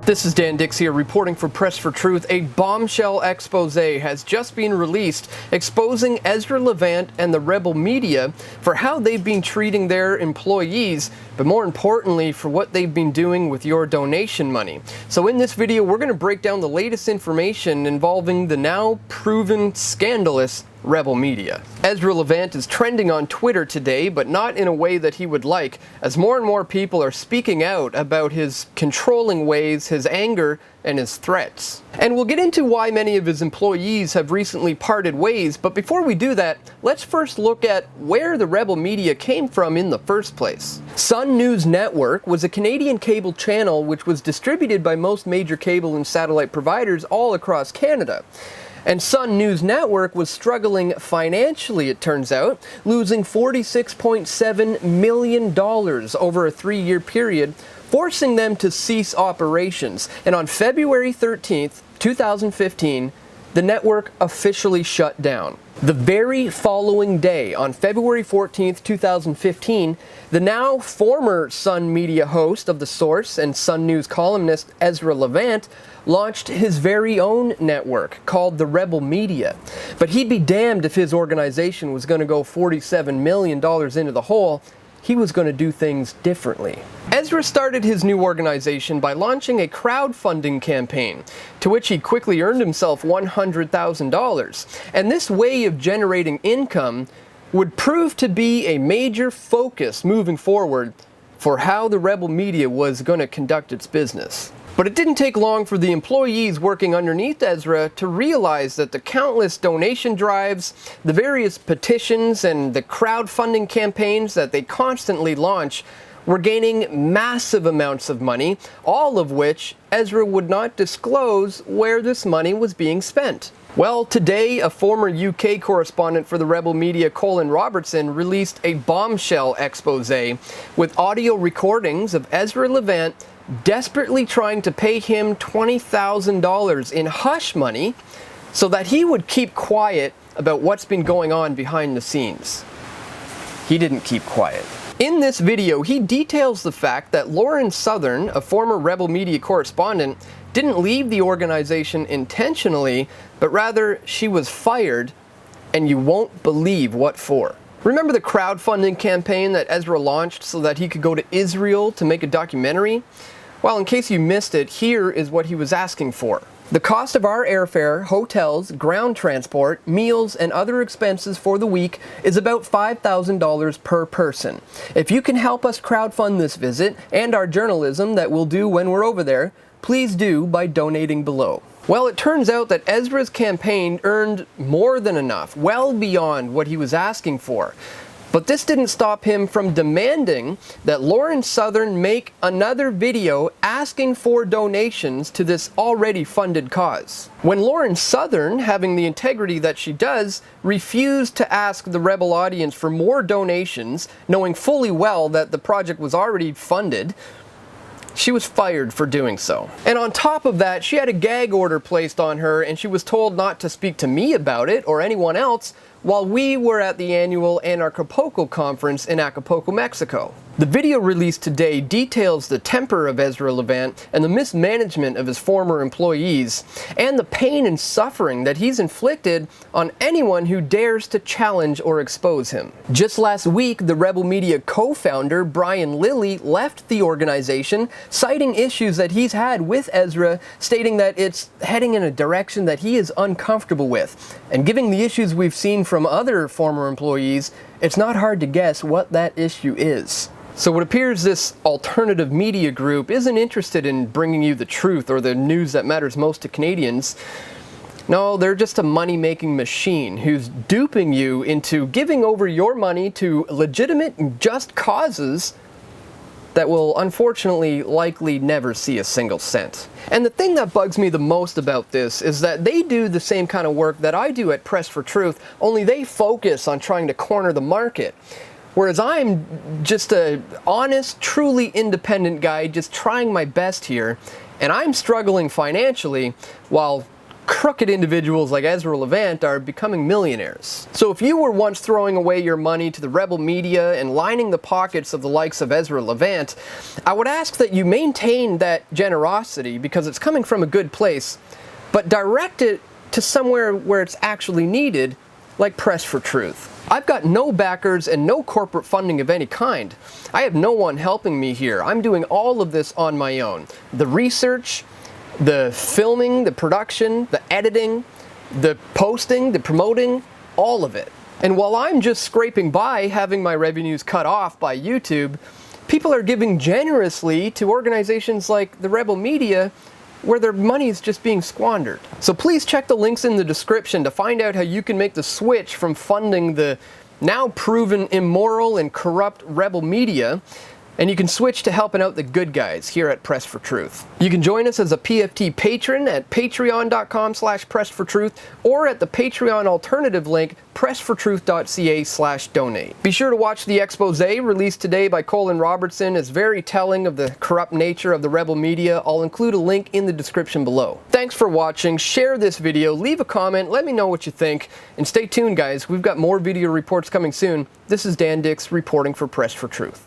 This is Dan Dix here, reporting for Press for Truth. A bombshell expose has just been released exposing Ezra Levant and the rebel media for how they've been treating their employees, but more importantly, for what they've been doing with your donation money. So in this video, we're going to break down the latest information involving the now proven scandalous rebel media. Ezra Levant is trending on Twitter today, but not in a way that he would like, as more and more people are speaking out about his controlling ways, his anger, and his threats. And we'll get into why many of his employees have recently parted ways, but before we do that, let's first look at where the rebel media came from in the first place. Sun News Network was a Canadian cable channel which was distributed by most major cable and satellite providers all across Canada. And Sun News Network was struggling financially, it turns out, losing $46.7 million over a 3-year period, forcing them to cease operations. And on February 13th, 2015, the network officially shut down. The very following day, on February 14th, 2015, the now former Sun Media host of The Source and Sun News columnist Ezra Levant launched his very own network called the Rebel Media. But he'd be damned if his organization was going to go $47 million into the hole. He was going to do things differently. Ezra started his new organization by launching a crowdfunding campaign, to which he quickly earned himself $100,000. And this way of generating income would prove to be a major focus moving forward for how the rebel media was going to conduct its business. But it didn't take long for the employees working underneath Ezra to realize that the countless donation drives, the various petitions, and the crowdfunding campaigns that they constantly launch were gaining massive amounts of money, all of which Ezra would not disclose where this money was being spent. Well, today, a former UK correspondent for the rebel media, Caolan Robertson, released a bombshell expose with audio recordings of Ezra Levant desperately trying to pay him $20,000 in hush money so that he would keep quiet about what's been going on behind the scenes. He didn't keep quiet. In this video, he details the fact that Lauren Southern, a former rebel media correspondent, didn't leave the organization intentionally, but rather she was fired, and you won't believe what for. Remember the crowdfunding campaign that Ezra launched so that he could go to Israel to make a documentary? Well, in case you missed it, here is what he was asking for. The cost of our airfare, hotels, ground transport, meals, and other expenses for the week is about $5,000 per person. If you can help us crowdfund this visit and our journalism that we'll do when we're over there, please do by donating below. Well, it turns out that Ezra's campaign earned more than enough, well beyond what he was asking for. But this didn't stop him from demanding that Lauren Southern make another video asking for donations to this already funded cause. When Lauren Southern, having the integrity that she does, refused to ask the rebel audience for more donations, knowing fully well that the project was already funded, she was fired for doing so. And on top of that, she had a gag order placed on her, and she was told not to speak to me about it or anyone else while we were at the annual Anarchapulco conference in Acapulco, Mexico. The video released today details the temper of Ezra Levant and the mismanagement of his former employees, and the pain and suffering that he's inflicted on anyone who dares to challenge or expose him. Just last week, the rebel media co-founder Brian Lilly left the organization, citing issues that he's had with Ezra, stating that it's heading in a direction that he is uncomfortable with. And given the issues we've seen from other former employees, it's not hard to guess what that issue is. So it appears this alternative media group isn't interested in bringing you the truth or the news that matters most to Canadians. No, they're just a money-making machine who's duping you into giving over your money to legitimate and just causes that will unfortunately likely never see a single cent. And the thing that bugs me the most about this is that they do the same kind of work that I do at Press for Truth, only they focus on trying to corner the market. Whereas I'm just an honest, truly independent guy just trying my best here, and I'm struggling financially while crooked individuals like Ezra Levant are becoming millionaires. So if you were once throwing away your money to the rebel media and lining the pockets of the likes of Ezra Levant, I would ask that you maintain that generosity because it's coming from a good place, but direct it to somewhere where it's actually needed, like Press for Truth. I've got no backers and no corporate funding of any kind. I have no one helping me here. I'm doing all of this on my own. The research, the filming, the production, the editing, the posting, the promoting, all of it. And while I'm just scraping by having my revenues cut off by YouTube, people are giving generously to organizations like the Rebel Media where their money is just being squandered. So please check the links in the description to find out how you can make the switch from funding the now proven immoral and corrupt Rebel Media, and you can switch to helping out the good guys here at Press for Truth. You can join us as a PFT patron at patreon.com/pressfortruth or at the Patreon alternative link pressfortruth.ca/donate. Be sure to watch the expose released today by Caolan Robertson. It's very telling of the corrupt nature of the Rebel Media. I'll include a link in the description below. Thanks for watching. Share this video, leave a comment, let me know what you think, and stay tuned guys, we've got more video reports coming soon. This is Dan Dix reporting for Press for Truth.